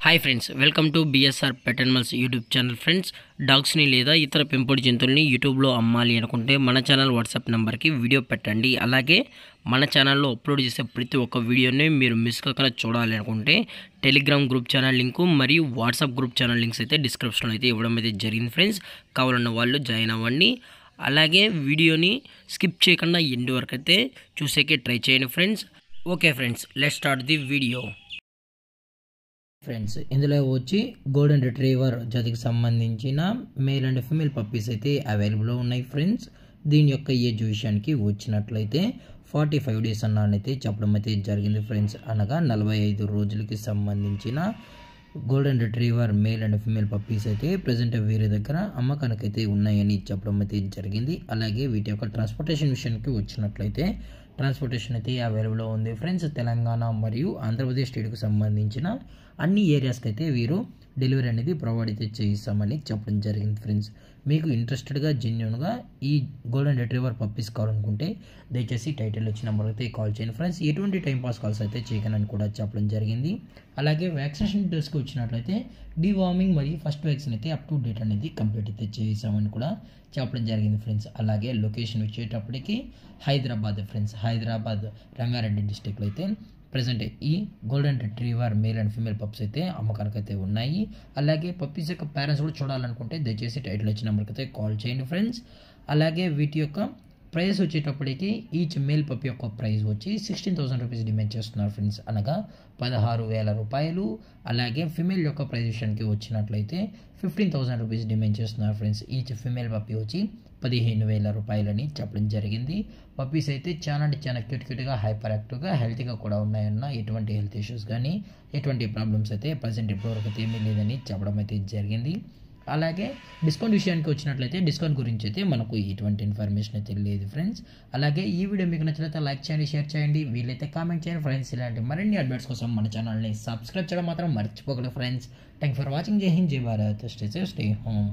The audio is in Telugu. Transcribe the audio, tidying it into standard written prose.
Hi friends, welcome to BSR pet animals YouTube channel. Friends, డాగ్స్ని లేదా ఇతర పెంపుడు జంతువుల్ని యూట్యూబ్లో అమ్మాలి అనుకుంటే మన ఛానల్ వాట్సాప్ నెంబర్కి వీడియో పెట్టండి. అలాగే మన ఛానల్లో అప్లోడ్ చేసే ప్రతి ఒక్క వీడియోని మీరు మిస్ కాకుండా చూడాలి అనుకుంటే టెలిగ్రామ్ గ్రూప్ ఛానల్ లింకు మరియు వాట్సాప్ గ్రూప్ ఛానల్ లింక్స్ అయితే డిస్క్రిప్షన్లో అయితే ఇవ్వడం అయితే జరిగింది. ఫ్రెండ్స్, కావాలన్న వాళ్ళు జాయిన్ అవ్వండి. అలాగే వీడియోని స్కిప్ చేయకుండా ఎండ్ వరకు అయితే చూసేకే ట్రై చేయండి friends. Okay friends, let's start the video. Friends, ఇందులో వచ్చి గోల్డెన్ రిట్రీవర్ జాతికి సంబంధించిన మేల్ అండ్ ఫీమేల్ పప్పీస్ అయితే అవైలబుల్లో ఉన్నాయి. ఫ్రెండ్స్, దీని యొక్క ఏజ్ విషయానికి వచ్చినట్లయితే 45 days అన్నానైతే చెప్పడం అయితే జరిగింది. ఫ్రెండ్స్, అనగా 45 రోజులకి సంబంధించిన golden retriever male and female puppies అయితే ప్రజెంట్ వీరి దగ్గర అమ్మకానికైతే ఉన్నాయని చెప్పడం అయితే జరిగింది. అలాగే వీటి యొక్క ట్రాన్స్పోర్టేషన్ విషయానికి వచ్చినట్లయితే ట్రాన్స్పోర్టేషన్ అయితే అవైలబుల్లో ఉంది. ఫ్రెండ్స్, తెలంగాణ మరియు ఆంధ్రప్రదేశ్ స్టేట్కి సంబంధించిన అన్ని ఏరియాస్కి అయితే వీరు డెలివరీ అనేది ప్రొవైడ్ అయితే చేయిస్తామని చెప్పడం జరిగింది. ఫ్రెండ్స్, మీకు ఇంట్రెస్టెడ్గా జెన్యున్గా ఈ గోల్డెన్ రిట్రీవర్ పప్పీస్ కావాలనుకుంటే దయచేసి టైటిల్ వచ్చిన నెంబర్ అయితే కాల్ చేయండి. ఫ్రెండ్స్, ఎటువంటి టైంపాస్ కాల్స్ అయితే చేయకనని కూడా చెప్పడం జరిగింది. అలాగే వ్యాక్సినేషన్ డోస్కి వచ్చినట్లయితే డీవార్మింగ్ మరియు ఫస్ట్ వ్యాక్సిన్ అయితే అప్ టు డేట్ అనేది కంప్లీట్ అయితే చేసామని కూడా చెప్పడం జరిగింది. ఫ్రెండ్స్, అలాగే లొకేషన్ వచ్చేటప్పటికి హైదరాబాద్. ఫ్రెండ్స్, హైదరాబాద్ రంగారెడ్డి డిస్టిక్లో అయితే ప్రజెంట్ ఈ golden retriever male and female pups అయితే అమ్మకానికి అయితే ఉన్నాయి. అలాగే పప్పీస్ యొక్క పేరెంట్స్ కూడా చూడాలనుకుంటే దయచేసి టైటిల్ వచ్చిన నెంబర్కి అయితే కాల్ చేయండి. ఫ్రెండ్స్, అలాగే వీటి యొక్క ప్రైస్ వచ్చేటప్పటికి ఈచ్ మేల్ పప్పి యొక్క ప్రైస్ వచ్చి 16,000 రూపీస్ డిమాండ్ చేస్తున్నారు. ఫ్రెండ్స్, అనగా 16,000 రూపాయలు. అలాగే ఫిమేల్ యొక్క ప్రైస్ విషయానికి వచ్చినట్లయితే 15,000 రూపీస్ డిమాండ్ చేస్తున్నారు. ఫ్రెండ్స్, ఈచ్ ఫిమేల్ పప్పి వచ్చి 15,000 రూపాయలని చెప్పడం జరిగింది. పప్పీస్ అయితే చాలా క్యూట్గా హైపర్ యాక్టివ్గా హెల్తీగా కూడా ఉన్నాయన్న ఎటువంటి హెల్త్ ఇష్యూస్ కానీ ఎటువంటి ప్రాబ్లమ్స్ అయితే ప్రజెంట్ ఇప్పటివరకు అయితే ఏమీ లేదని చెప్పడం అయితే జరిగింది. అలాగే డిస్కౌంట్ విషయానికి వచ్చినట్లయితే డిస్కౌంట్ గురించి అయితే మనకు ఎటువంటి ఇన్ఫర్మేషన్ అయితే లేదు. ఫ్రెండ్స్, అలాగే ఈ వీడియో మీకు నచ్చినట్లయితే లైక్ చేయండి, షేర్ చేయండి, వీలైతే కామెంట్ చేయండి. ఫ్రెండ్స్, ఇలాంటి మరిన్ని అప్డేట్స్ కోసం మన ఛానల్ని సబ్స్క్రైబ్ చేయడం మాత్రం మర్చిపోకూడదు. Friends, thank for watching. జై హింద్, జై Bharat, stay safe, stay home.